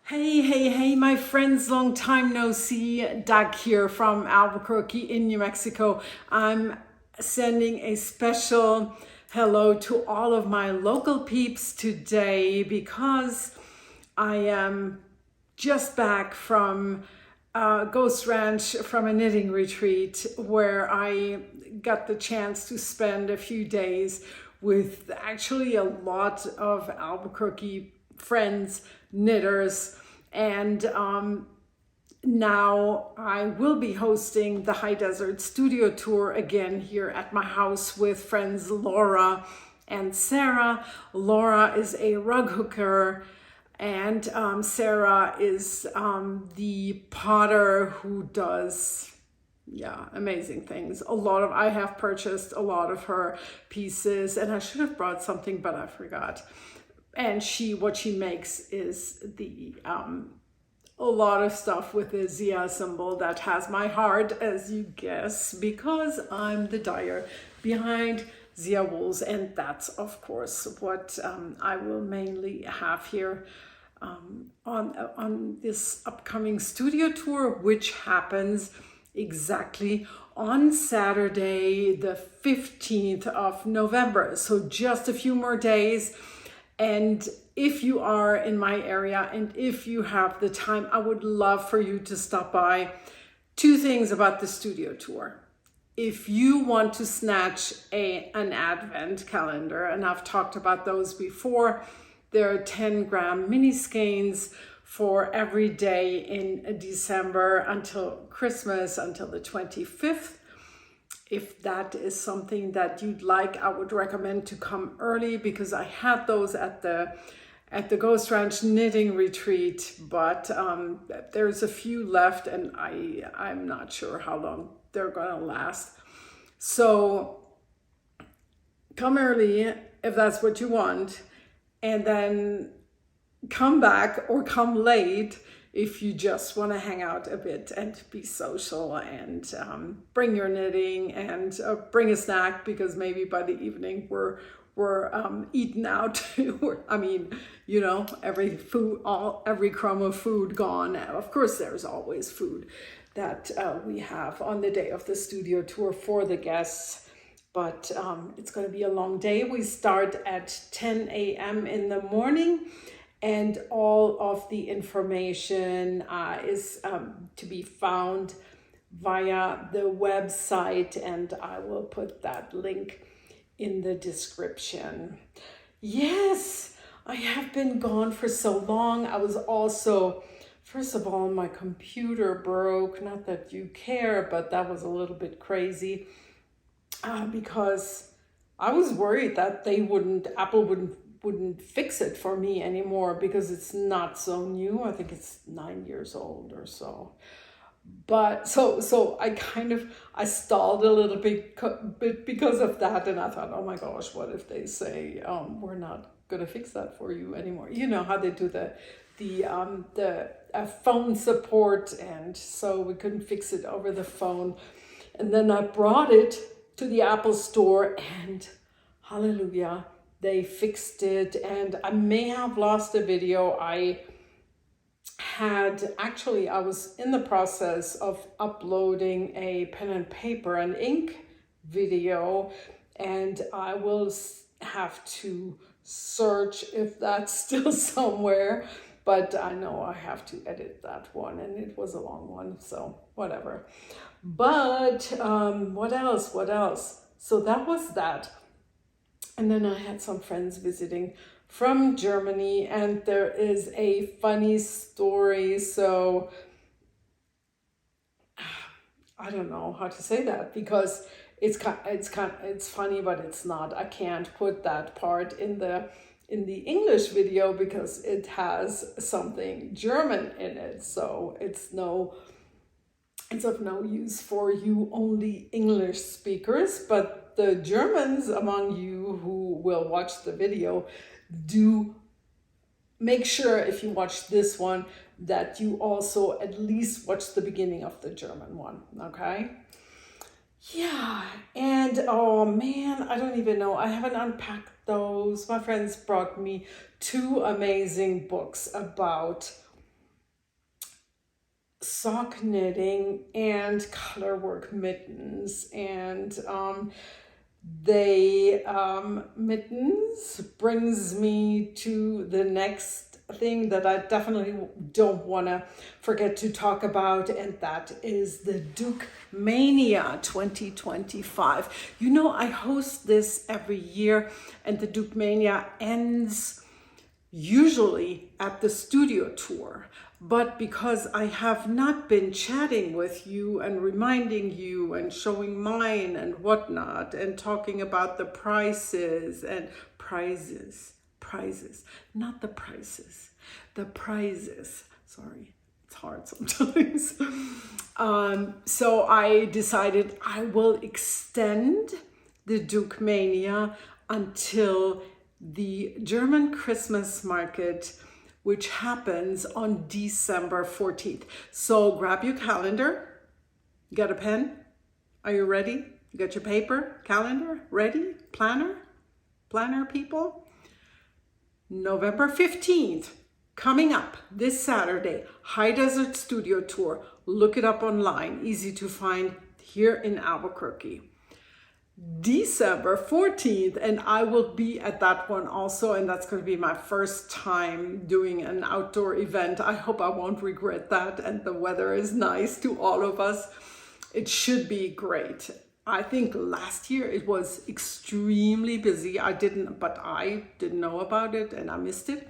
Hey, my friends, long time no see. Doug here from Albuquerque in New Mexico. I'm sending a special hello to all of my local peeps today because I am just back from Ghostranch, from a knitting retreat where I got the chance to spend a few days with actually a lot of Albuquerque friends, knitters, and now I will be hosting the High Desert Studio Tour again here at my house with friends Laura and Sarah. Laura is a rug hooker, and Sarah is the potter who does amazing things. I have purchased a lot of her pieces, and I should have brought something, but I forgot. And what she makes is a lot of stuff with the Zia symbol that has my heart, as you guess, because I'm the dyer behind Zia Wools, and that's of course what I will mainly have here on this upcoming studio tour, which happens exactly on Saturday, the 15th of November. So just a few more days. And if you are in my area and if you have the time, I would love for you to stop by. Two things about the studio tour. If you want to snatch an advent calendar, and I've talked about those before, there are 10-gram mini skeins for every day in December until Christmas, until the 25th. If that is something that you'd like, I would recommend to come early because I had those at the Ghostranch knitting retreat, but there's a few left, and I'm not sure how long they're gonna last. So come early if that's what you want, and then come back or come late if you just want to hang out a bit and be social, and bring your knitting and bring a snack, because maybe by the evening we're eaten out. I mean, every crumb of food gone. Of course, there's always food that we have on the day of the studio tour for the guests. But it's going to be a long day. We start at 10 a.m. in the morning. And all of the information is to be found via the website, and I will put that link in the description. Yes, I have been gone for so long. I was also, first of all, my computer broke. Not that you care, but that was a little bit crazy because I was worried that Apple wouldn't fix it for me anymore, because it's not so new. I think it's 9 years old or so. But so I stalled a little bit because of that, and I thought, oh my gosh, what if they say we're not gonna fix that for you anymore? You know how they do the phone support, and so we couldn't fix it over the phone. And then I brought it to the Apple store, and hallelujah, they fixed it. And I may have lost a video. I was in the process of uploading a pen and paper and ink video, and I will have to search if that's still somewhere, but I know I have to edit that one, and it was a long one, so whatever. But what else? So that was that. And then I had some friends visiting from Germany, and there is a funny story. So I don't know how to say that, because it's funny, but it's not. I can't put that part in the English video because it has something German in it. So it's of no use for you only English speakers, but the Germans among you who will watch the video, do make sure if you watch this one that you also at least watch the beginning of the German one, okay? Yeah, and oh man, I don't even know. I haven't unpacked those. My friends brought me two amazing books about sock knitting and colorwork mittens, and mittens brings me to the next thing that I definitely don't want to forget to talk about, and that is the Duke Mania 2025. You know, I host this every year, and the Duke Mania ends usually at the Studiotour. But because I have not been chatting with you and reminding you and showing mine and whatnot and talking about the prizes, not the prices, the prizes. Sorry, it's hard sometimes. So I decided I will extend the Duke Mania until the German Christmas market, which happens on December 14th. So grab your calendar. You got a pen? Are you ready? You got your paper, calendar, ready? Planner people? November 15th, coming up this Saturday, High Desert Studiotour. Look it up online, easy to find here in Albuquerque. December 14th, and I will be at that one also, and that's going to be my first time doing an outdoor event. I hope I won't regret that, and the weather is nice to all of us. It should be great. I think last year it was extremely busy. I didn't know about it and I missed it.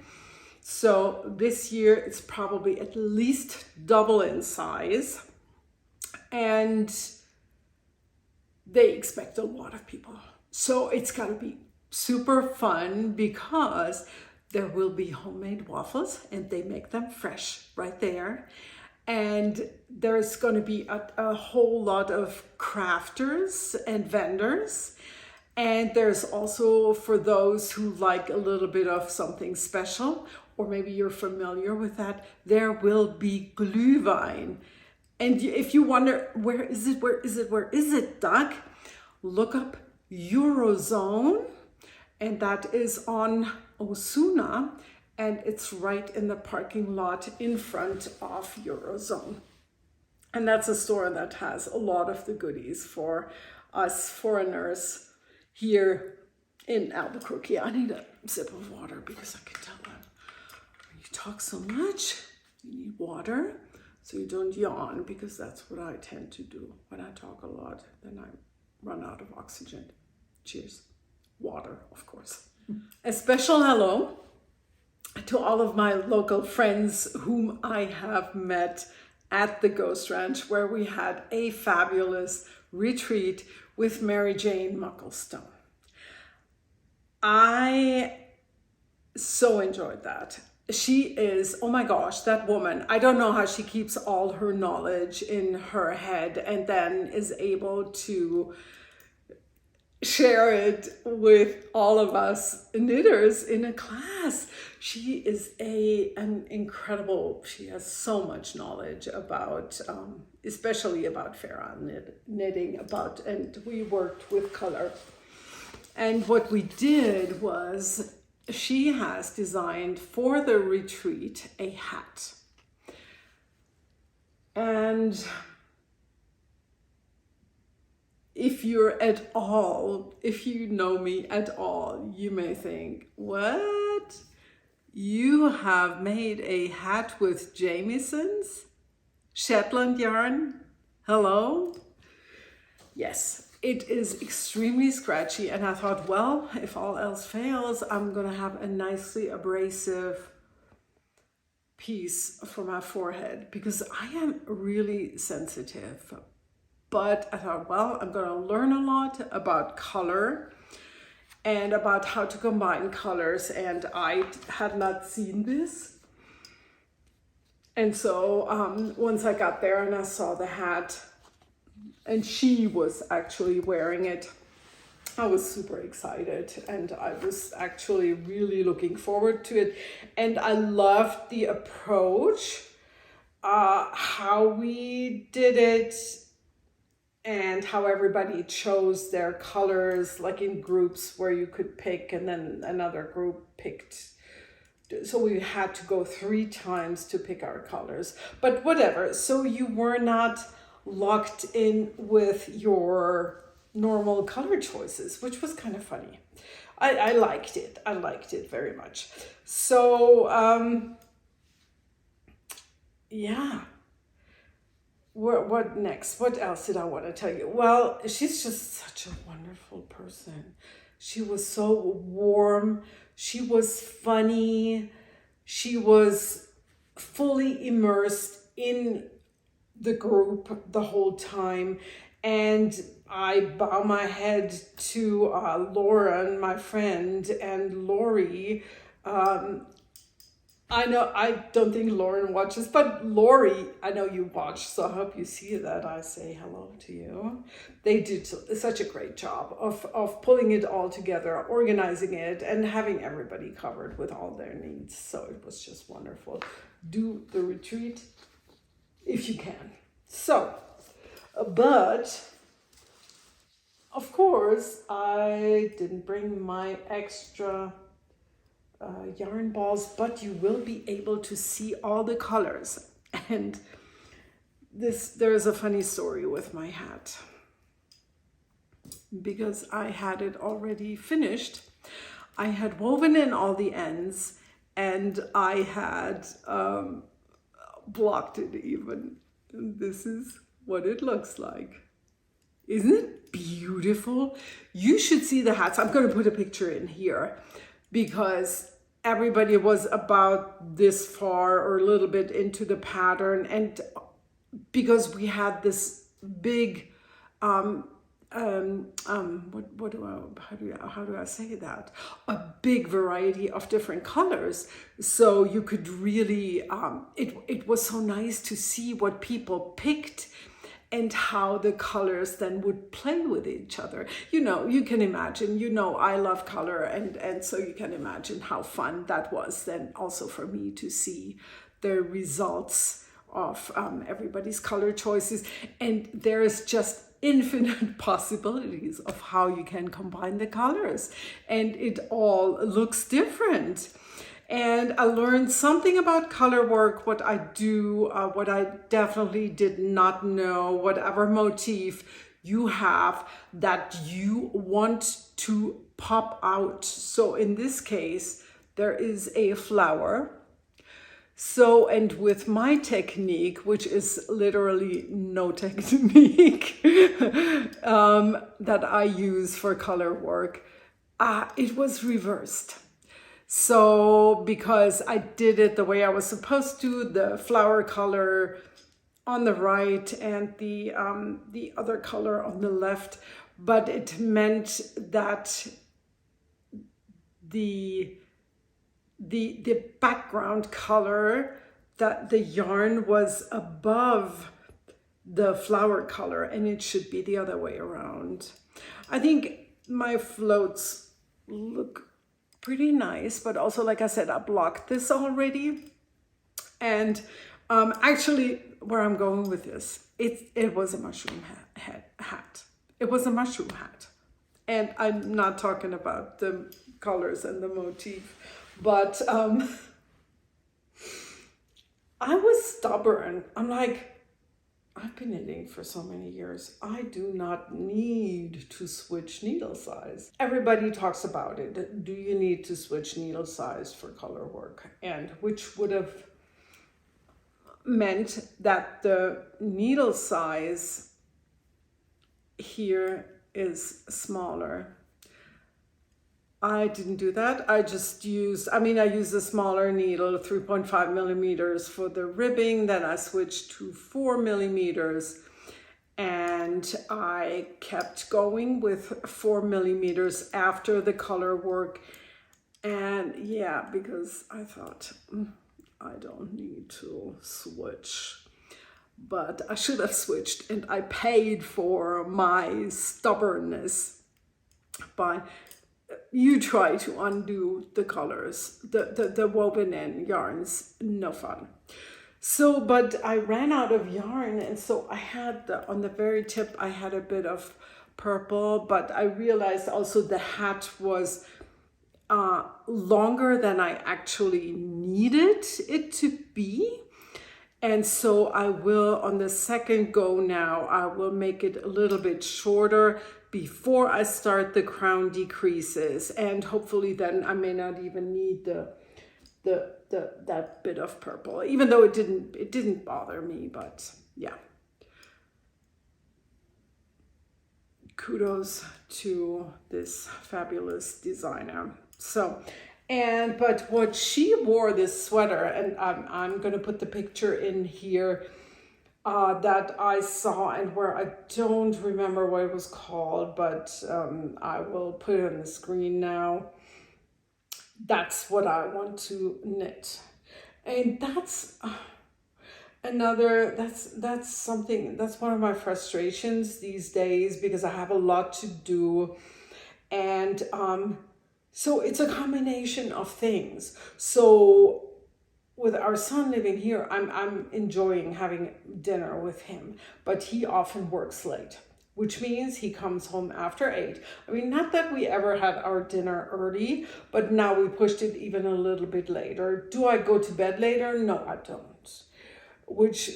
So this year it's probably at least double in size, and they expect a lot of people. So it's got to be super fun because there will be homemade waffles, and they make them fresh right there. And there's going to be a whole lot of crafters and vendors. And there's also, for those who like a little bit of something special, or maybe you're familiar with that, there will be Glühwein. And if you wonder, where is it, Doug? Look up Eurozone, and that is on Osuna, and it's right in the parking lot in front of Eurozone. And that's a store that has a lot of the goodies for us foreigners here in Albuquerque. I need a sip of water because I can tell that when you talk so much, you need water. So you don't yawn, because that's what I tend to do when I talk a lot. Then I run out of oxygen. Cheers. Water, of course. A special hello to all of my local friends whom I have met at the Ghostranch, where we had a fabulous retreat with Jane Mucklestone. I so enjoyed that. She is, oh my gosh, that woman. I don't know how she keeps all her knowledge in her head and then is able to share it with all of us knitters in a class. She is an incredible, she has so much knowledge about, especially about Farah knitting, and we worked with color. And what we did was, she has designed for the retreat a hat. And if you know me at all, you may think, what? You have made a hat with Jamieson's Shetland yarn? Hello? Yes. It is extremely scratchy, and I thought, well, if all else fails, I'm gonna have a nicely abrasive piece for my forehead, because I am really sensitive. But I thought, well, I'm gonna learn a lot about color and about how to combine colors, and I had not seen this. And so once I got there and I saw the hat, and she was actually wearing it, I was super excited, and I was actually really looking forward to it. And I loved the approach, how we did it, and how everybody chose their colors, like in groups where you could pick, and then another group picked so we had to go 3 times to pick our colors, but whatever. So you were not locked in with your normal color choices, which was kind of funny. I liked it. I liked it very much. So, yeah. What next? What else did I want to tell you? Well, she's just such a wonderful person. She was so warm. She was funny. She was fully immersed in the group the whole time. And I bow my head to Lauren, my friend, and Lori. I know, I don't think Lauren watches, but Lori, I know you watch, so I hope you see that I say hello to you. They did such a great job of pulling it all together, organizing it, and having everybody covered with all their needs. So it was just wonderful. Do the retreat if you can. So, but of course, I didn't bring my extra yarn balls, but you will be able to see all the colors. And there's a funny story with my hat, because I had it already finished. I had woven in all the ends, and I had blocked it even. And this is what it looks like. Isn't it beautiful? You should see the hats. I'm going to put a picture in here, because everybody was about this far or a little bit into the pattern, and because we had this big how do I say that? A big variety of different colors. So you could really it was so nice to see what people picked and how the colors then would play with each other. You know, you can imagine, you know, I love color, and so you can imagine how fun that was then also for me to see the results of everybody's color choices. And there is just infinite possibilities of how you can combine the colors, and it all looks different. And I learned something about color work, what I do, what I definitely did not know, whatever motif you have that you want to pop out. So in this case, there is a flower. So, and with my technique, which is literally no technique that I use for color work, it was reversed. So because I did it the way I was supposed to, the flower color on the right and the other color on the left, but it meant that the background color, that the yarn was above the flower color, and it should be the other way around. I think my floats look pretty nice, but also, like I said, I blocked this already. And actually, where I'm going with this, it was a mushroom hat. It was a mushroom hat. And I'm not talking about the colors and the motif, but I was stubborn. I'm like, I've been knitting for so many years. I do not need to switch needle size. Everybody talks about it. Do you need to switch needle size for color work? And which would have meant that the needle size here is smaller. I didn't do that. I just used, I used a smaller needle, 3.5 millimeters for the ribbing. Then I switched to 4 millimeters, and I kept going with 4 millimeters after the color work. And yeah, because I thought, I don't need to switch, but I should have switched, and I paid for my stubbornness by you try to undo the colors, the woven in yarns, no fun. So, but I ran out of yarn, and so I had on the very tip, I had a bit of purple, but I realized also the hat was longer than I actually needed it to be. And so I will, on the second go now, I will make it a little bit shorter before I start the crown decreases. And hopefully then I may not even need that bit of purple, even though it didn't bother me, but yeah. Kudos to this fabulous designer. So, but what she wore, this sweater, and I'm going to put the picture in here that I saw, and where I don't remember what it was called, but I will put it on the screen now. That's what I want to knit. And that's that's something, that's one of my frustrations these days, because I have a lot to do. And so it's a combination of things. So with our son living here, I'm enjoying having dinner with him, but he often works late, which means he comes home after 8. I mean, not that we ever had our dinner early, but now we pushed it even a little bit later. Do I go to bed later? No, I don't. Which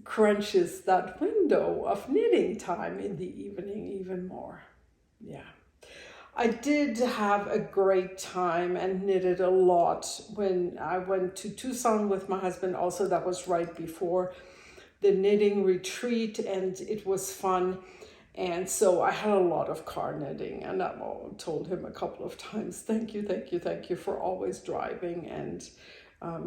crunches that window of knitting time in the evening even more. Yeah. I did have a great time and knitted a lot when I went to Tucson with my husband. Also, that was right before the knitting retreat, and it was fun. And so I had a lot of car knitting, and I told him a couple of times, thank you for always driving and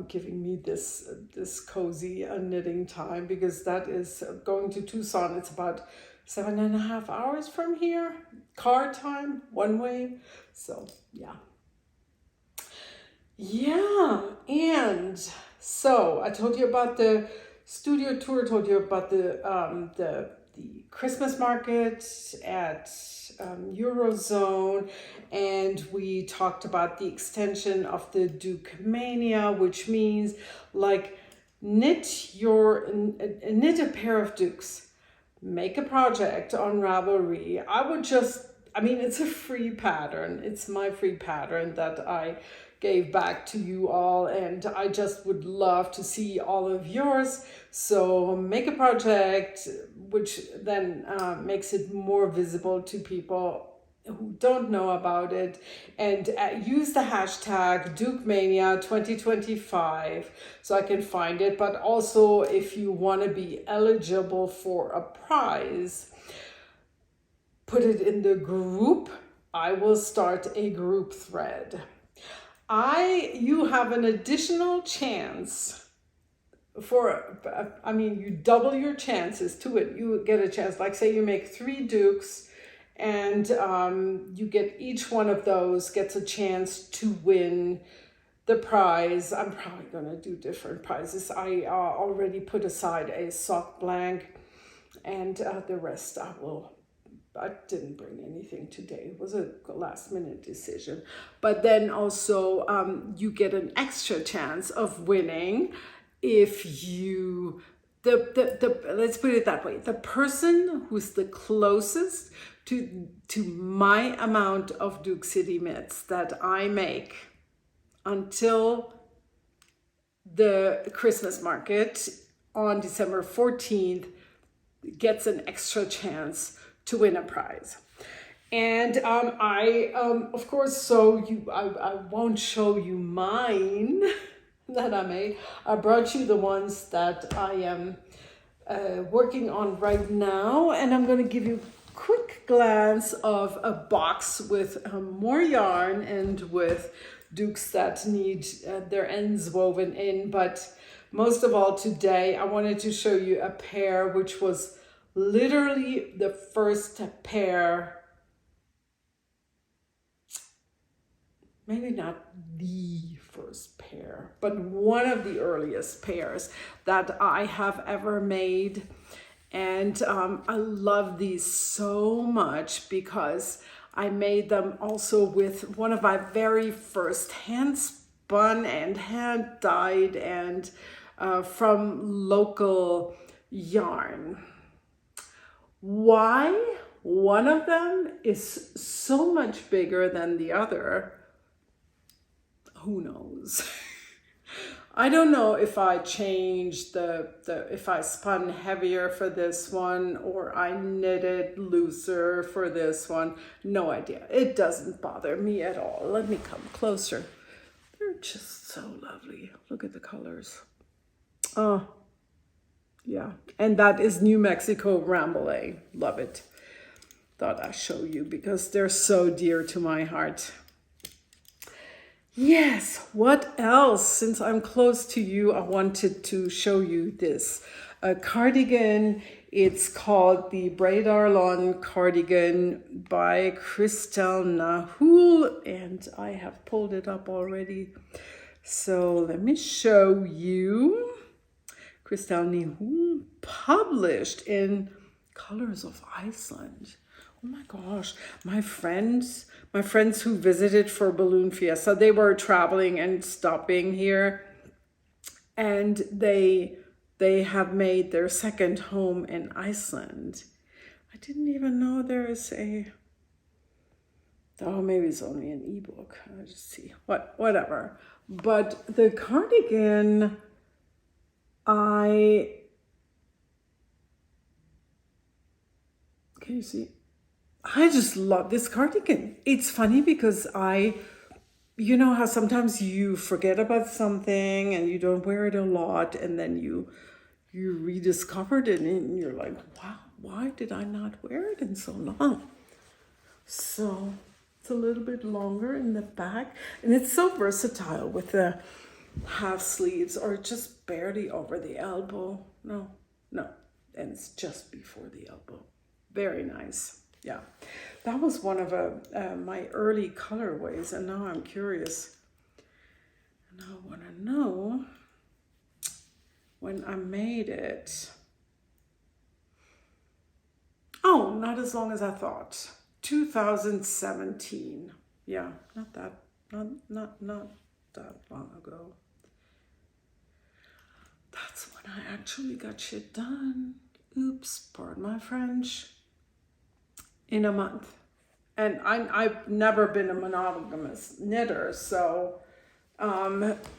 giving me this cozy knitting time, because that is going to Tucson. It's about 7.5 hours from here, car time, one way. So yeah. And so I told you about the studio tour, told you about the Christmas market at Eurozone, and we talked about the extension of the Duke Mania, which means like knit a pair of Dukes, make a project on Ravelry. It's a free pattern. It's my free pattern that I gave back to you all, and I just would love to see all of yours. So make a project, which then makes it more visible to people who don't know about it, and use the hashtag DukeMania 2025 so I can find it. But also, if you want to be eligible for a prize, put it in the group. I will start a group thread. You have an additional chance you double your chances to it. You get a chance, like say you make 3 Dukes, and you get each one of those gets a chance to win the prize. I'm probably going to do different prizes. I already put aside a sock blank, and the rest I didn't bring anything today. It was a last minute decision. But then also you get an extra chance of winning if you, let's put it that way, the person who's the closest to my amount of Duke City mitts that I make until the Christmas market on December 14th gets an extra chance to win a prize. And of course, I won't show you mine that I made. I brought you the ones that I am working on right now, and I'm going to give you a quick glance of a box with more yarn and with Dukes that need their ends woven in. But most of all today, I wanted to show you a pair which was literally the first pair, maybe not the first pair, but one of the earliest pairs that I have ever made. And I love these so much because I made them also with one of my very first hand spun and hand dyed and from local yarn. Why one of them is so much bigger than the other who knows? I don't know if I changed if I spun heavier for this one or I knitted looser for this one. No idea. It doesn't bother me at all. Let me come closer. They're just so lovely. Look at the colors. Oh, yeah. And that is New Mexico Rambouillet. Love it. Thought I'd show you because they're so dear to my heart. Yes, what else? Since I'm close to you, I wanted to show you this cardigan. It's called the Braid Arlon cardigan by Christelle Nahul, and I have pulled it up already. So let me show you. Christelle Nahul, published in Colors of Iceland. Oh my gosh, my friends who visited for Balloon Fiesta, they were traveling and stopping here, and they have made their second home in Iceland. I didn't even know there is maybe it's only an ebook. I'll just see. Whatever. But the cardigan, can you see? I just love this cardigan. It's funny because you know how sometimes you forget about something and you don't wear it a lot, and then you rediscovered it and you're like, wow, why did I not wear it in so long? So it's a little bit longer in the back, and it's so versatile with the half sleeves or just barely over the elbow. No, and it's just before the elbow. Very nice. Yeah, that was one of my early colorways, and now I'm curious. And I want to know when I made it. Oh, not as long as I thought. 2017. Yeah, not that long ago. That's when I actually got shit done. Oops, pardon my French. In a month. And I've never been a monogamous knitter, so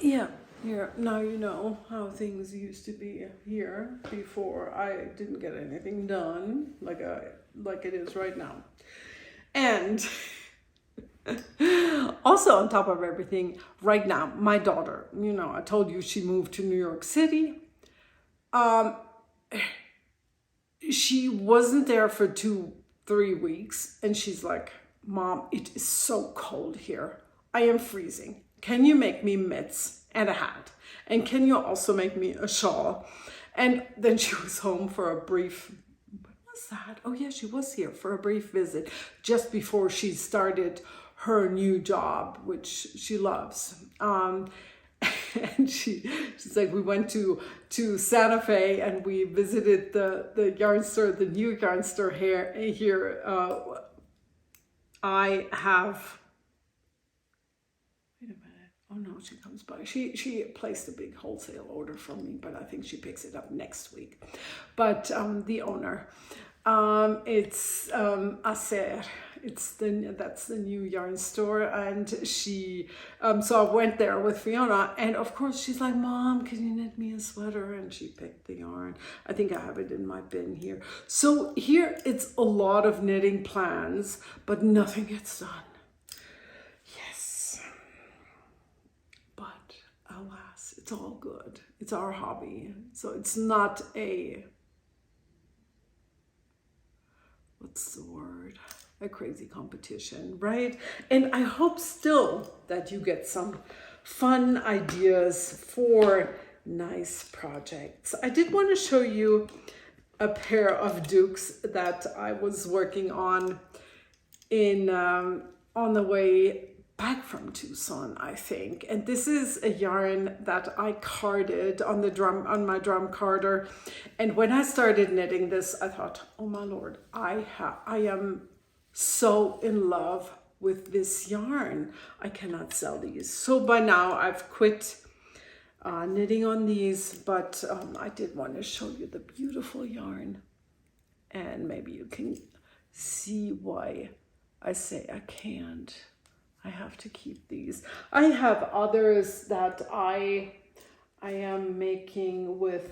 yeah, here now you know how things used to be here before I didn't get anything done like it is right now. And also on top of everything, right now, my daughter, you know, I told you she moved to New York City. She wasn't there for 3 weeks, and she's like, Mom, it is so cold here. I am freezing. Can you make me mitts and a hat? And can you also make me a shawl? And then she was home for a brief, what was that? Oh yeah, she was here for a brief visit just before she started her new job, which she loves. And she's like, we went to Santa Fe and we visited the yarn store, the new yarn store here. I have, wait a minute. Oh no, she comes by. She placed a big wholesale order from me, but I think she picks it up next week. But the owner, it's Acer. That's the new yarn store, and she so I went there with Fiona, and of course she's like, Mom, can you knit me a sweater? And she picked the yarn. I think I have it in my bin here. So here it's a lot of knitting plans, but nothing gets done. Yes, but alas, it's all good. It's our hobby, so it's not what's the word? A crazy competition, right? And I hope still that you get some fun ideas for nice projects. I did want to show you a pair of dukes that I was working on on the way back from Tucson, I think. And this is a yarn that I carded on my drum carder. And when I started knitting this, I thought, oh my Lord, I am so in love with this yarn. I cannot sell these. So by now I've quit knitting on these, but I did want to show you the beautiful yarn, and maybe you can see why I say I can't I have to keep these. I have others that I am making with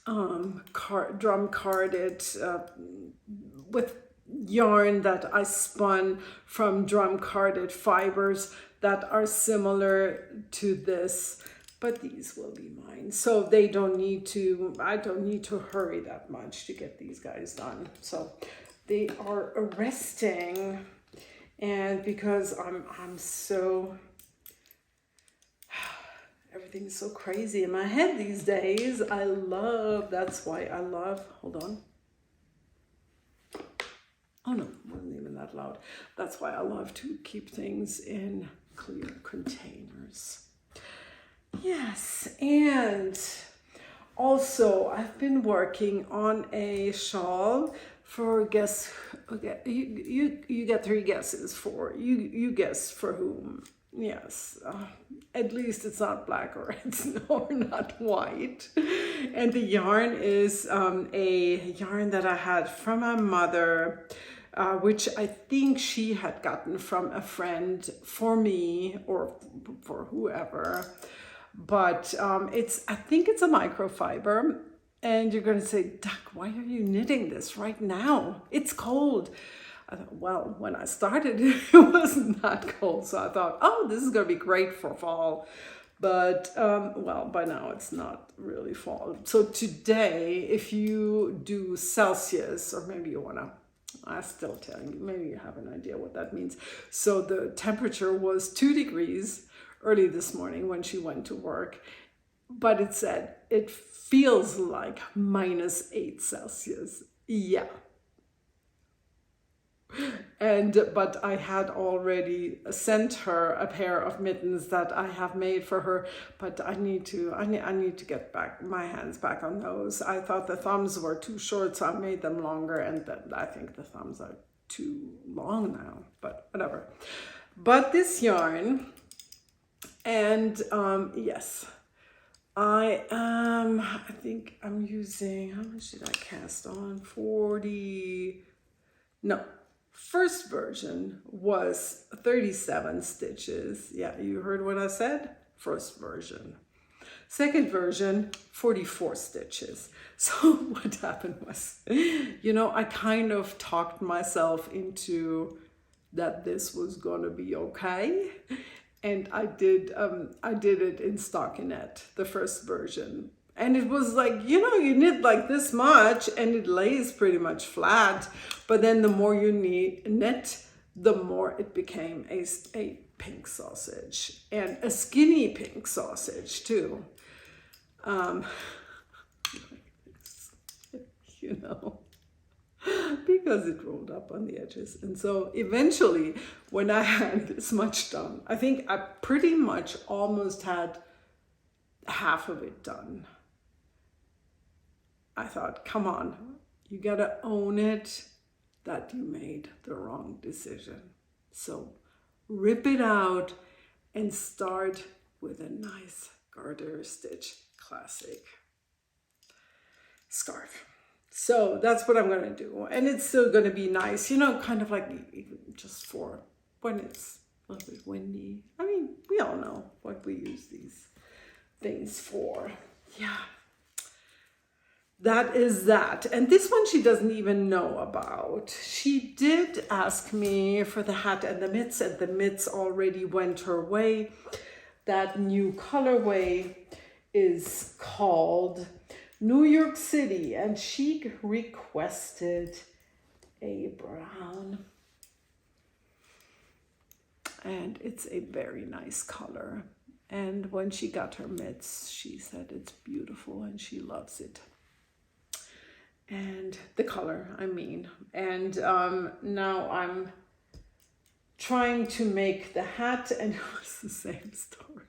drum carded with yarn that I spun from drum carded fibers that are similar to this, but these will be mine. So they don't need to, I don't need to hurry that much to get these guys done. So they are resting, and because I'm so, everything's so crazy in my head these days. That's why I love, hold on. Oh no, it wasn't even that loud. That's why I love to keep things in clear containers. Yes, and also I've been working on a shawl for guess. Okay, you get 3 guesses for you guess for whom. Yes, at least it's not black or or not white. And the yarn is a yarn that I had from my mother, which I think she had gotten from a friend for me or for whoever. But I think it's a microfiber. And you're going to say, Duck, why are you knitting this right now? It's cold. I thought, well, when I started, it wasn't that cold. So I thought, oh, this is going to be great for fall. But, well, by now it's not really fall. So today, if you do Celsius, or maybe you want to, I'm still telling you, maybe you have an idea what that means. So the temperature was 2 degrees early this morning when she went to work. But it said it feels like -8 Celsius. Yeah. But I had already sent her a pair of mittens that I have made for her, but I need to get back my hands back on those. I thought the thumbs were too short, so I made them longer, and I think the thumbs are too long now, but whatever. But this yarn, and yes, I think I'm using, how much did I cast on? 40, no. First version was 37 stitches. Yeah, you heard what I said? First version. Second version, 44 stitches. So what happened was, I kind of talked myself into that this was gonna be okay. And I did it in stockinette, the first version. And it was like, you knit like this much and it lays pretty much flat. But then the more you knit, the more it became a pink sausage, and a skinny pink sausage too. Because it rolled up on the edges. And so eventually, when I had this much done, I think I pretty much almost had half of it done. I thought, come on, you gotta own it that you made the wrong decision. So rip it out and start with a nice garter stitch classic scarf. So that's what I'm gonna do. And it's still gonna be nice, kind of like just for when it's a little bit windy. I mean, we all know what we use these things for. Yeah. That is that. And this one she doesn't even know about. She did ask me for the hat and the mitts already went her way. That new colorway is called New York City, and she requested a brown. And it's a very nice color. And when she got her mitts, she said it's beautiful and she loves it. And the color, I mean. And now I'm trying to make the hat, and it was the same story.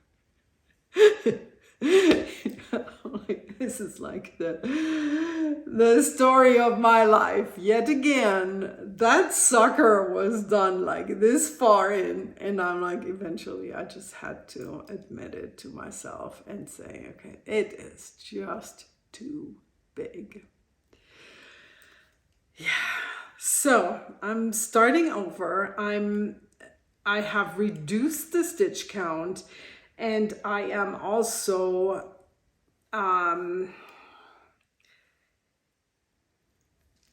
This is like the story of my life yet again. That sucker was done like this far in, and I'm like, eventually I just had to admit it to myself and say, okay, it is just too big. Yeah, so I'm starting over. I have reduced the stitch count, and I am also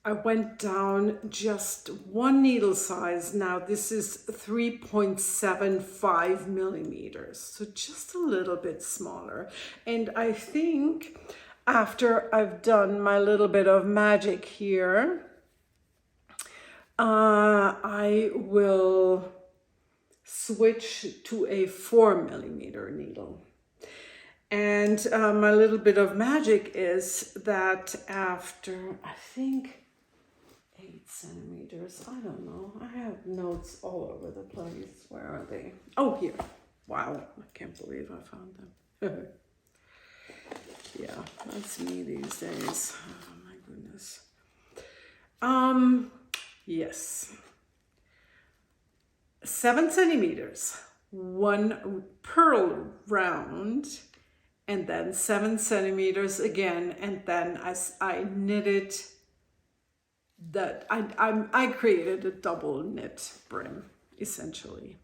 I went down just one needle size. Now this is 3.75 millimeters, so just a little bit smaller. And I think after I've done my little bit of magic here, I will switch to a 4 millimeter needle. And my little bit of magic is that after, I think, 8 centimeters, I don't know, I have notes all over the place. Where are they? Oh, here. Wow, I can't believe I found them. Yeah, that's me these days. Oh my goodness. Yes. 7 centimeters, one purl round, and then 7 centimeters again, and then as I knitted that, I created a double knit brim essentially.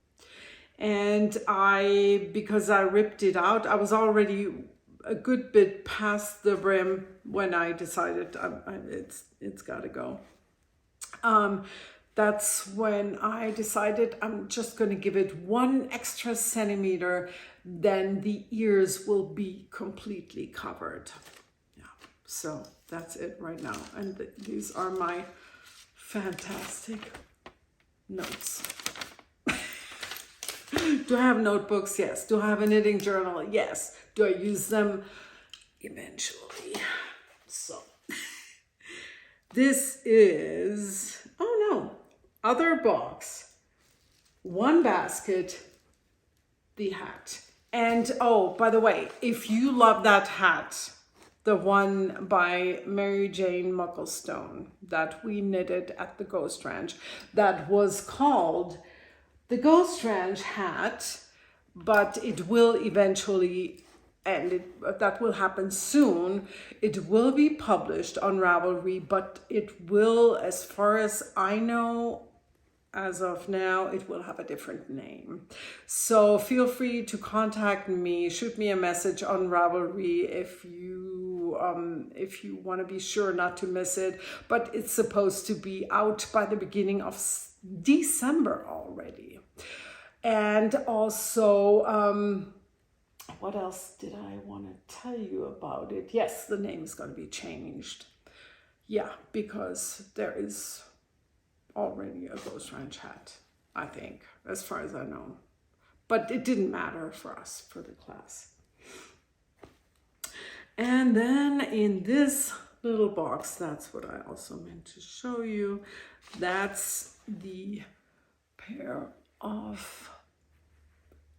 And because I ripped it out, I was already a good bit past the brim when I decided it's got to go. That's when I decided I'm just going to give it 1 extra centimeter, then the ears will be completely covered. Yeah, so that's it right now. And these are my fantastic notes. Do I have notebooks? Yes. Do I have a knitting journal? Yes. Do I use them? Eventually. So this is, oh no, other box, 1 basket, the hat. And oh, by the way, if you love that hat, the one by Jane Mucklestone that we knitted at the Ghostranch, that was called the Ghostranch hat, but it will eventually, and that will happen soon. It will be published on Ravelry, but it will, as far as I know, as of now, it will have a different name. So feel free to contact me, shoot me a message on Ravelry if you want to be sure not to miss it. But it's supposed to be out by the beginning of December already. And also, what else did I want to tell you about it? Yes, the name is going to be changed. Yeah, because there is already a Ghostranch hat, I think, as far as I know. But it didn't matter for us, for the class. And then in this little box, that's what I also meant to show you. That's the pair of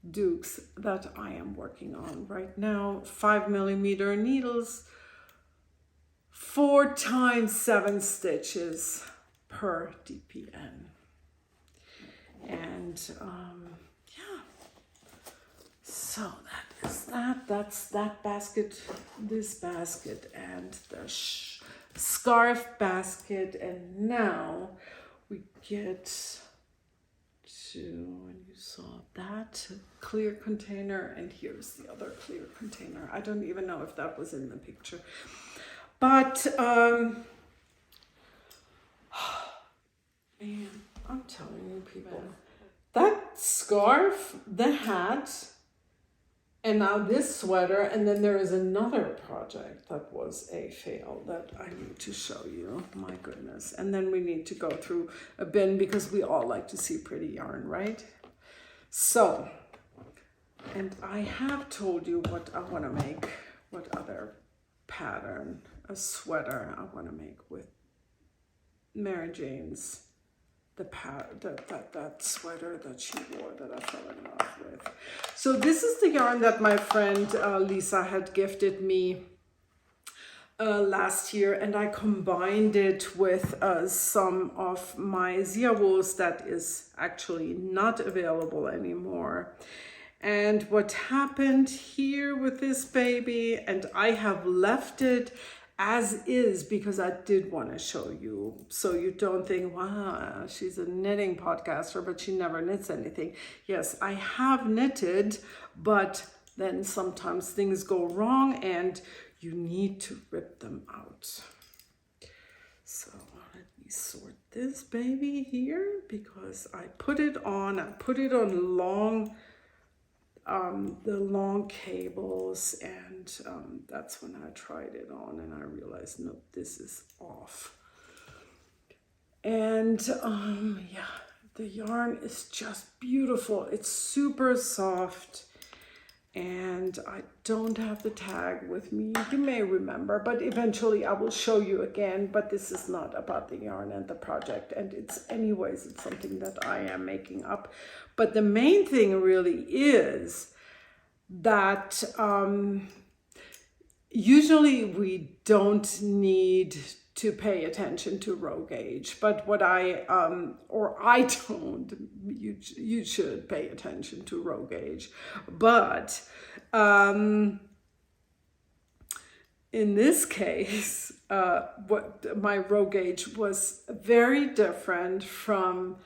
dukes that I am working on right now. 5 millimeter needles, 4 times 7 stitches per DPN. And yeah, so that is that. That's that basket, this basket, and the scarf basket. And now we get to, when you saw that clear container, and here's the other clear container. I don't even know if that was in the picture, but man, I'm telling you people, that scarf, the hat, and now this sweater, and then there is another project that was a fail that I need to show you. My goodness. And then we need to go through a bin because we all like to see pretty yarn, right? So, and I have told you what I want to make, what other pattern, a sweater I want to make with Mary Jane's, that sweater that she wore that I fell in love with. So this is the yarn that my friend Lisa had gifted me last year, and I combined it with some of my Zia wools that is actually not available anymore. And what happened here with this baby, and I have left it as is because I did want to show you, so you don't think, wow, she's a knitting podcaster, but she never knits anything. Yes, I have knitted, but then sometimes things go wrong and you need to rip them out. So let me sort this baby here because I put it on long, the long cables, and that's when I tried it on and I realized, no, this is off. And yeah, the yarn is just beautiful. It's super soft. And I don't have the tag with me. You may remember, but eventually I will show you again. But this is not about the yarn and the project. And it's something that I am making up. But the main thing really is that usually we don't need to pay attention to row gauge, but what I don't, you should pay attention to row gauge, but in this case, what my row gauge was very different from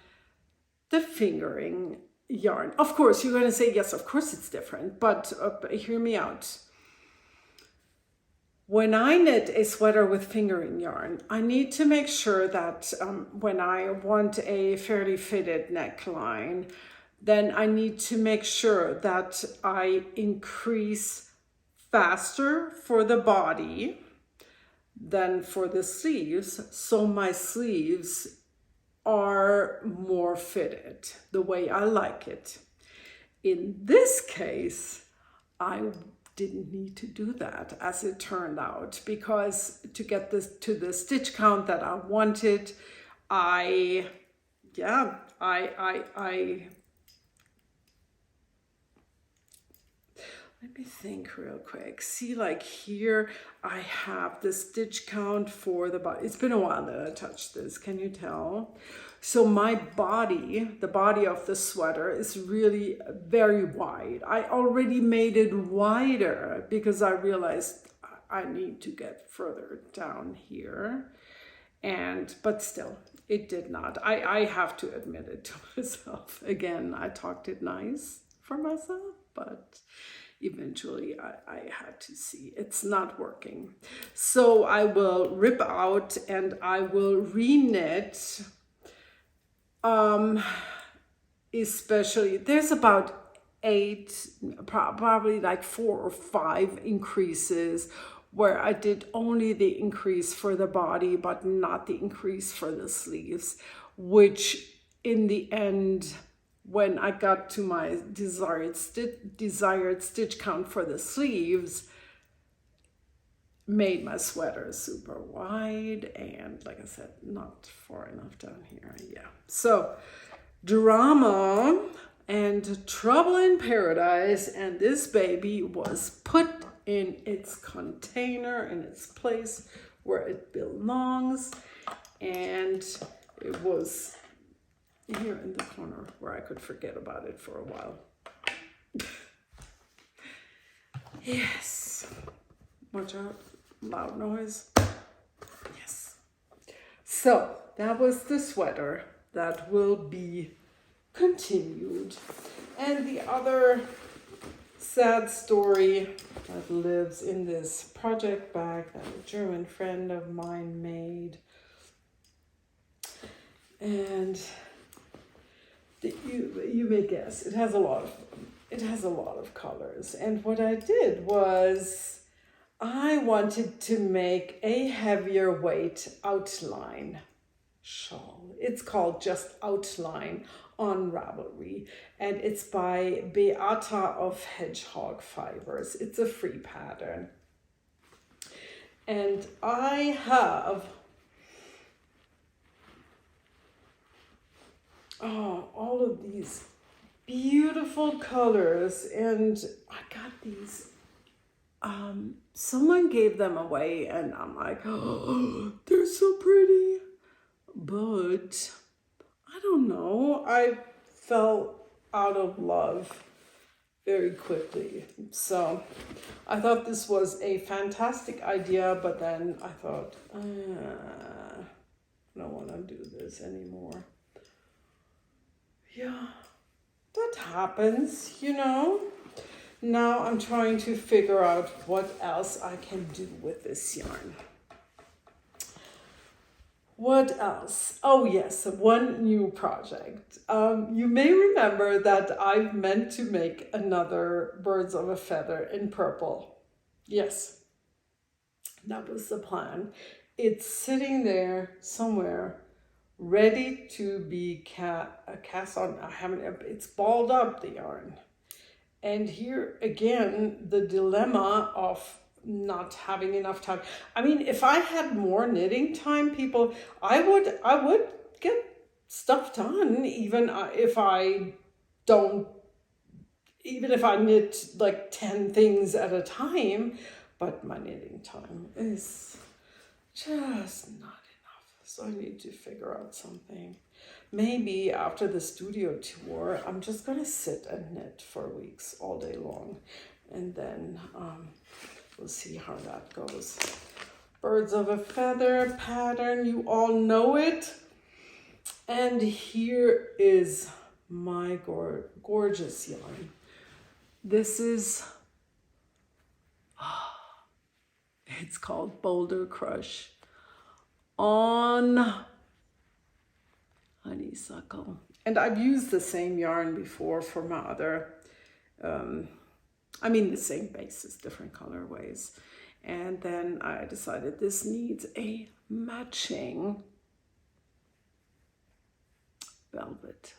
the fingering yarn. Of course, you're going to say, yes, of course it's different, but hear me out. When I knit a sweater with fingering yarn, I need to make sure that when I want a fairly fitted neckline, then I need to make sure that I increase faster for the body than for the sleeves, so my sleeves are more fitted the way I like it. In this case, I didn't need to do that, as it turned out, because to get this to the stitch count that I wanted, let me think real quick. See, like here I have the stitch count for the body. It's been a while that I touched this, can you tell? So my body, the body of the sweater, is really very wide. I already made it wider because I realized I need to get further down here. But still, it did not. I have to admit it to myself. Again, I talked it nice for myself, but eventually I had to see it's not working. So I will rip out and I will re-knit. Especially there's about 8, probably like 4 or 5 increases where I did only the increase for the body, but not the increase for the sleeves, which in the end, when I got to my desired stitch count for the sleeves, made my sweater super wide and, like I said, not far enough down here. Yeah. So drama and trouble in paradise, and this baby was put in its container, in its place where it belongs, and it was here in the corner where I could forget about it for a while. Yes. Watch out. Loud noise. Yes. So that was the sweater that will be continued. And the other sad story that lives in this project bag that a German friend of mine made. And you may guess, it has a lot of colors. And what I did was I wanted to make a heavier weight outline shawl. It's called just Outline on Ravelry, and it's by Beata of Hedgehog Fibers. It's a free pattern. And I have all of these beautiful colors, and I got these. Someone gave them away, and I'm like, oh, they're so pretty. But I don't know, I fell out of love very quickly. So I thought this was a fantastic idea, but then I thought, I don't want to do this anymore. Yeah, that happens, you know. Now I'm trying to figure out what else I can do with this yarn. What else? Oh yes, one new project. You may remember that I meant to make another Birds of a Feather in purple. Yes, that was the plan. It's sitting there somewhere, ready to be cast on. It's balled up, the yarn. And here again, the dilemma of not having enough time. I mean, if I had more knitting time, people, I would get stuff done, even if I knit like 10 things at a time, but my knitting time is just not enough. So I need to figure out something. Maybe after the studio tour, I'm just gonna sit and knit for weeks all day long, and then we'll see how that goes. Birds of a Feather pattern, you all know it. And here is my gorgeous yarn. This is, it's called Boulder Crush on honeysuckle. And I've used the same yarn before for my other, the same basis, different colorways. And then I decided this needs a matching velvet.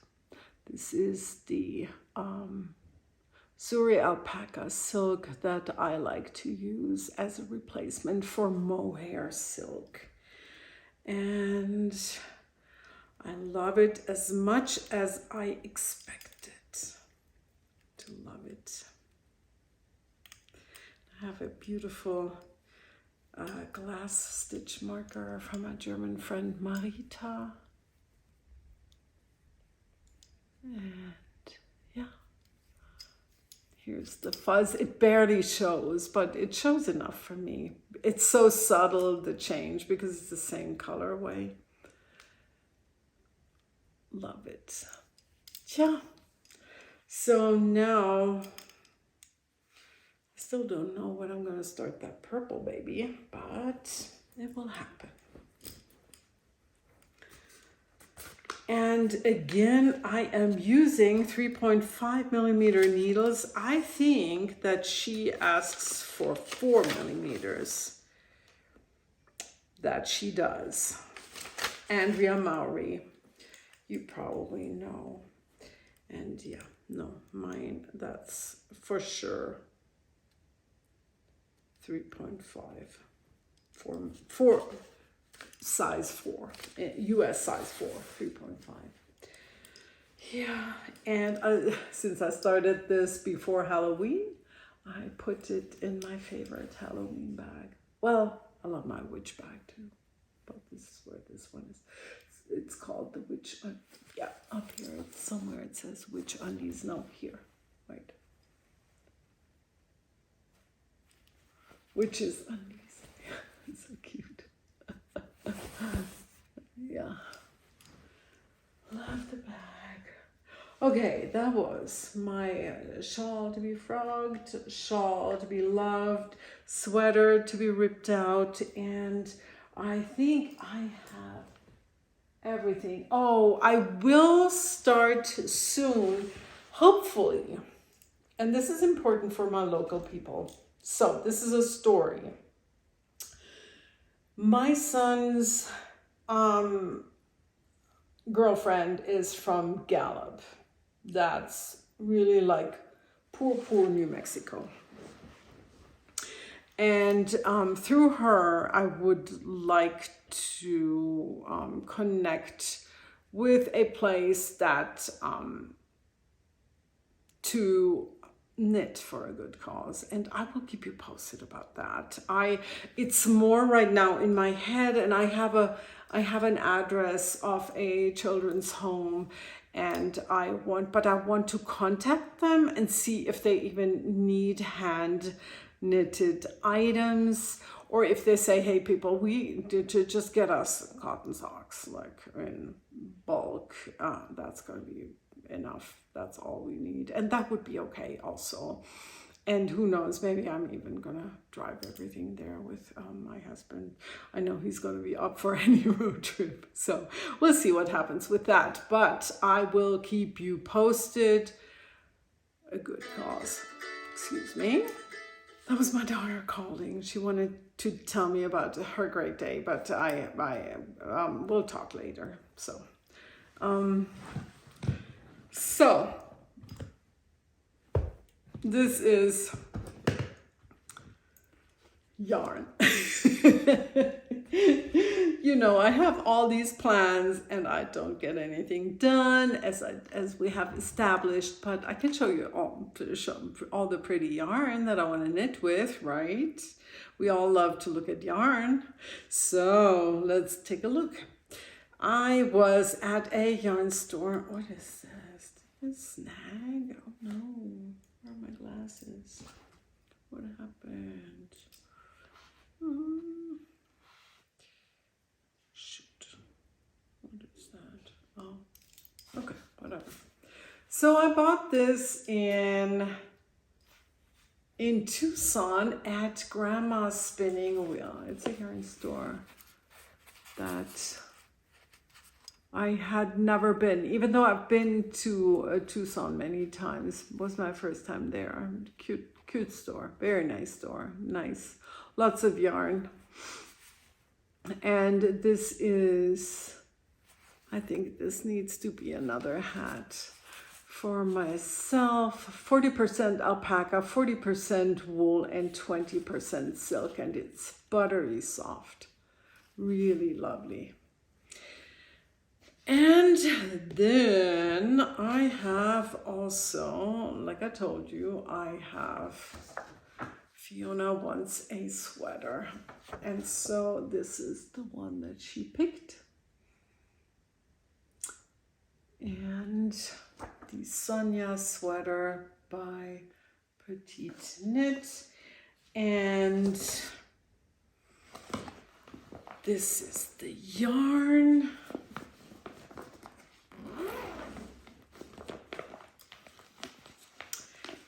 This is the Suri alpaca silk that I like to use as a replacement for mohair silk. And I love it as much as I expected to love it. I have a beautiful glass stitch marker from my German friend Marita. And yeah, here's the fuzz. It barely shows, but it shows enough for me. It's so subtle, the change, because it's the same colorway. Love it. Yeah. So now, I still don't know when I'm going to start that purple baby, but it will happen. And again, I am using 3.5 millimeter needles. I think that she asks for 4 millimeters. That she does. Andrea Mowry, you probably know. And yeah, no, mine, that's for sure 3.5 for size 4, US size 4, 3.5. Yeah, and since I started this before Halloween, I put it in my favorite Halloween bag. Well, I love my witch bag too, but this is where this one is. It's called the witch, yeah, up here, it's somewhere it says witch undies. No, here, wait. Witches undies, it's so cute. Yeah, love the bag. Okay, that was my shawl to be frogged, shawl to be loved, sweater to be ripped out, and I think I have everything. Oh, I will start soon, hopefully, and this is important for my local people. So this is a story. My son's girlfriend is from Gallup. That's really like poor New Mexico. And through her, I would like to connect with a place that to knit for a good cause, and I will keep you posted about that. It's more right now in my head, and I have an address of a children's home, and I want to contact them and see if they even need hand knitted items, or if they say, hey people, we did to just get us cotton socks, like in bulk, that's going to be enough, that's all we need, and that would be okay also. And who knows, maybe I'm even gonna drive everything there with my husband. I know he's gonna be up for any road trip, so we'll see what happens with that, but I will keep you posted. A good cause, excuse me. That was my daughter calling. She wanted to tell me about her great day, but we'll talk later. So this is yarn. You know, I have all these plans and I don't get anything done as we have established, but I can show you all the pretty yarn that I want to knit with, right? We all love to look at yarn. So let's take a look. I was at a yarn store. What is this? Did it snag? Oh no. Where are my glasses? What happened? Shoot. What is that? Oh, okay, whatever. So I bought this in Tucson at Grandma's Spinning Wheel. It's a yarn store that I had never been, even though I've been to Tucson many times. It was my first time there. Cute store, very nice store, nice, lots of yarn. And this is, I think this needs to be another hat for myself. 40% alpaca, 40% wool, and 20% silk, and it's buttery soft, really lovely. And then I have also, like I told you, I have Fiona wants a sweater. And so this is the one that she picked. And the Sonia sweater by Petite Knit. And this is the yarn.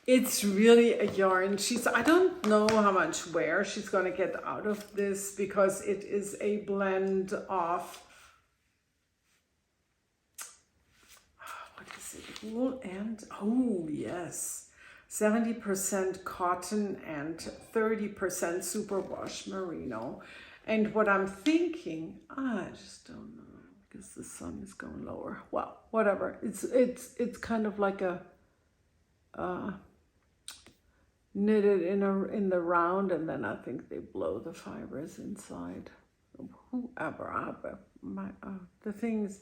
It's really a yarn. I don't know how much wear she's going to get out of this, because it is a blend of, what is it, wool and, oh yes, 70% cotton and 30% superwash merino. And what I'm thinking, I just don't know, because the sun is going lower. Well, whatever. It's kind of like a knitted in the round, and then I think they blow the fibers inside. Whoever, the things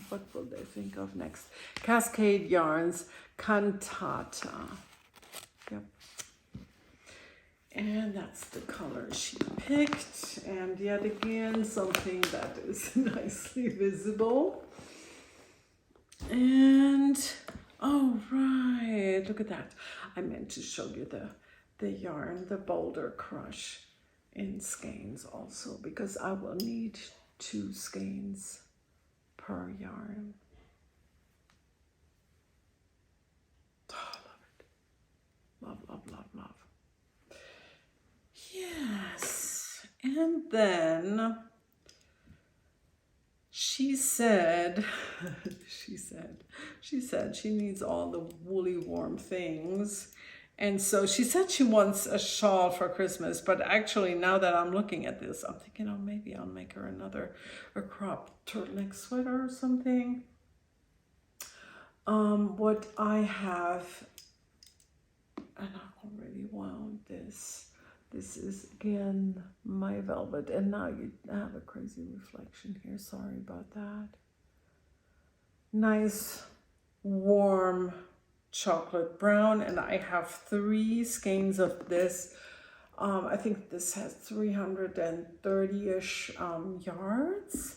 what will they think of next? Cascade Yarns Cantata. Yep. And that's the color she picked. And yet again, something that is nicely visible. And oh, right, look at that. I meant to show you the yarn, the Boulder Crush in skeins also, because I will need 2 skeins per yarn. Oh, I love it. Love, love, love, love. Yes. And then she said she needs all the woolly warm things. And so she said she wants a shawl for Christmas, but actually now that I'm looking at this, I'm thinking, oh, maybe I'll make her a crop turtleneck sweater or something. What I have, and I already wound this. This is again my velvet, and now you have a crazy reflection here. Sorry about that. Nice warm chocolate brown, and I have 3 skeins of this. I think this has 330-ish yards.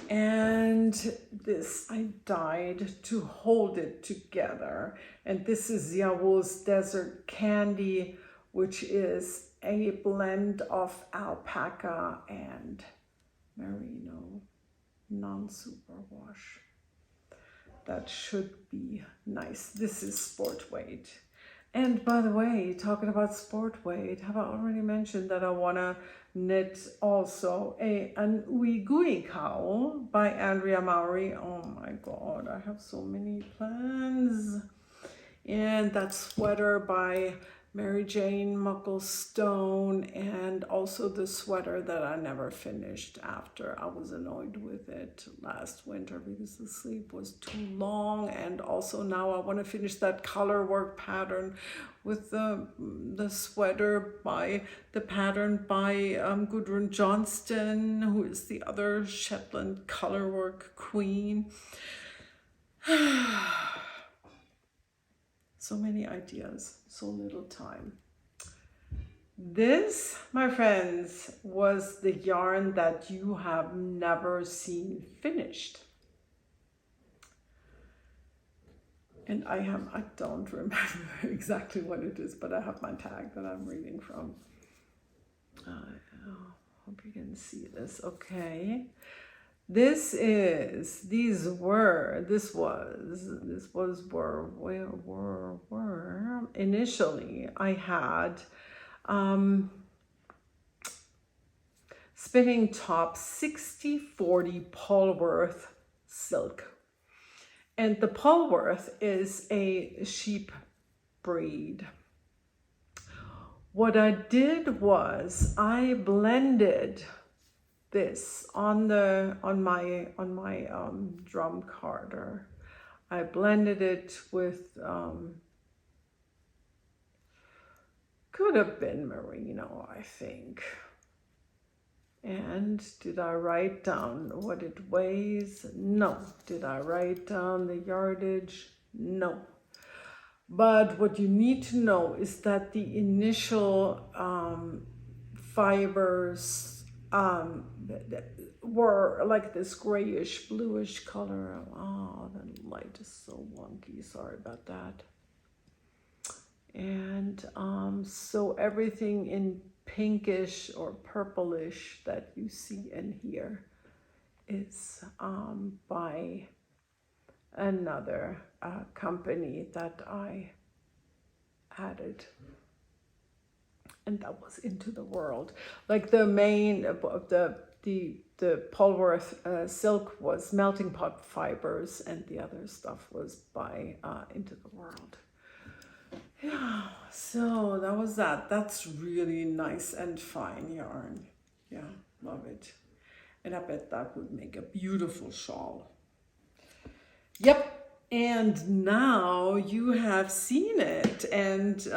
And this I dyed to hold it together. And this is Yawu's Desert Candy, which is a blend of alpaca and merino non-superwash. That should be nice. This is sport weight. And by the way, talking about sport weight, have I already mentioned that I want to knit also an Uigui cowl by Andrea Mowry. Oh my God, I have so many plans. And that sweater by Jane Mucklestone, and also the sweater that I never finished after I was annoyed with it last winter because the sleeve was too long. And also now I want to finish that colorwork pattern with the sweater by the pattern by Gudrun Johnston, who is the other Shetland colorwork queen. So many ideas, so little time. This, my friends, was the yarn that you have never seen finished. And I don't remember exactly what it is, but I have my tag that I'm reading from. Hope you can see this, okay. This was where initially I had spinning top 60/40 Polworth silk. And the Polworth is a sheep breed. What I did was I blended this on my drum carder. I blended it with could have been merino, I think. And did I write down what it weighs? No. Did I write down the yardage? No. But what you need to know is that the initial fibers were like this grayish bluish color. Oh, the light is so wonky, sorry about that. And so everything in pinkish or purplish that you see in here is by another company that I added. And that was Into the World. Like the main, the Polworth silk was Melting Pot Fibers, and the other stuff was by Into the World. Yeah, so that was that. That's really nice and fine yarn. Yeah, love it. And I bet that would make a beautiful shawl. Yep, and now you have seen it, and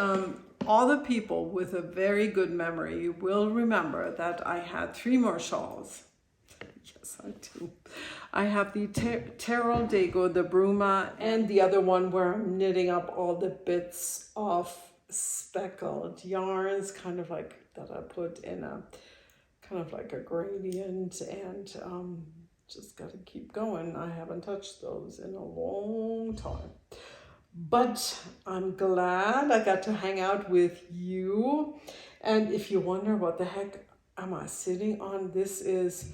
all the people with a very good memory will remember that I had 3 more shawls. Yes, I do. I have the Terrell Dago, the Bruma, and the other one where I'm knitting up all the bits of speckled yarns, kind of like that I put in a kind of like a gradient, and just got to keep going. I haven't touched those in a long time. But I'm glad I got to hang out with you. And if you wonder what the heck am I sitting on, this is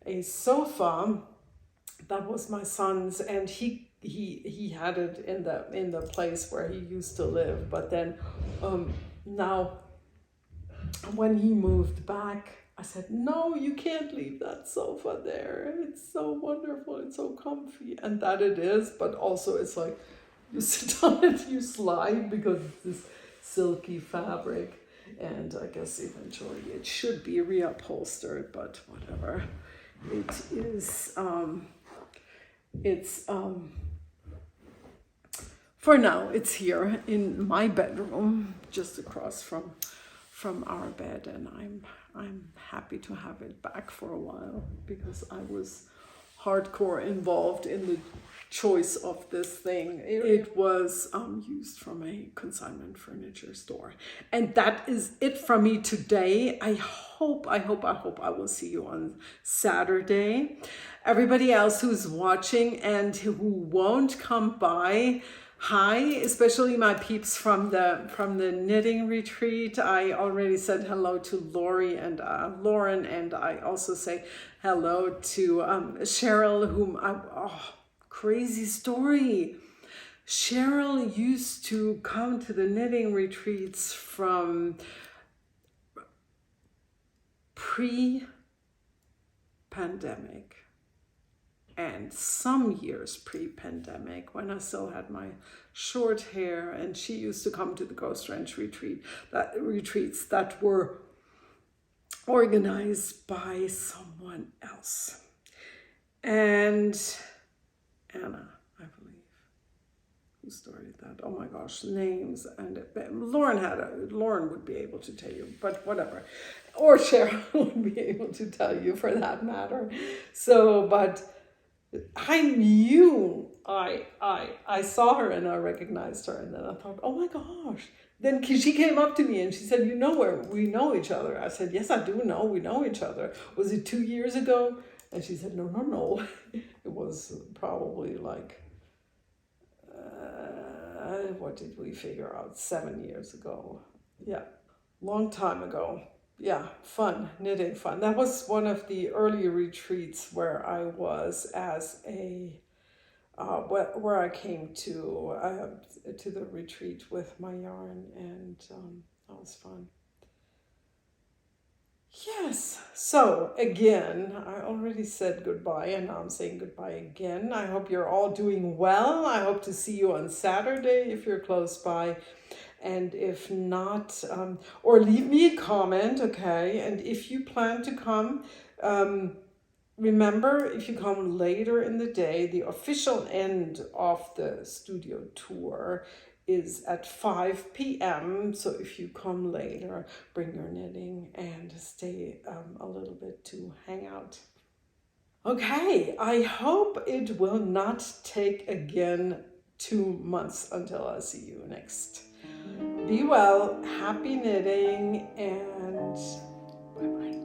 a sofa that was my son's, and he had it in the place where he used to live. But then now when he moved back, I said, no, you can't leave that sofa there. It's so wonderful, it's so comfy. And that it is, but also it's like, you sit on it, you slide because it's this silky fabric. And I guess eventually it should be reupholstered, but whatever. It is, for now, it's here in my bedroom, just across from our bed. And I'm happy to have it back for a while because I was hardcore involved in the choice of this thing. It was used from a consignment furniture store. And that is it from me today. I hope I will see you on Saturday. everybody else who's watching and who won't come by, hi, especially my peeps from the knitting retreat. I already said hello to Lori and Lauren, and I also say hello to Cheryl, whom crazy story. Cheryl used to come to the knitting retreats from pre-pandemic and some years pre-pandemic, when I still had my short hair, and she used to come to the Ghostranch retreats that were organized by someone else. And Anna, I believe, who started that? Oh my gosh, names. And Lauren would be able to tell you, but whatever. Or Cheryl would be able to tell you, for that matter. So, but I knew, I saw her and I recognized her, and then I thought, oh my gosh. Then she came up to me and she said, you know where we know each other? I said, yes, I do know, we know each other. Was it 2 years ago? And she said, no. It was probably like, what did we figure out? 7 years ago. Yeah, long time ago. Yeah, fun, knitting fun. That was one of the early retreats where I was as a, where I came to the retreat with my yarn, and that was fun. Yes, so again, I already said goodbye, and now I'm saying goodbye again. I hope you're all doing well. I hope to see you on Saturday if you're close by. And if not, or leave me a comment, okay? And if you plan to come, remember, if you come later in the day, the official end of the studio tour is at 5 p.m. So if you come later, bring your knitting and stay a little bit to hang out. Okay, I hope it will not take again 2 months until I see you next. Be well, happy knitting, and bye-bye.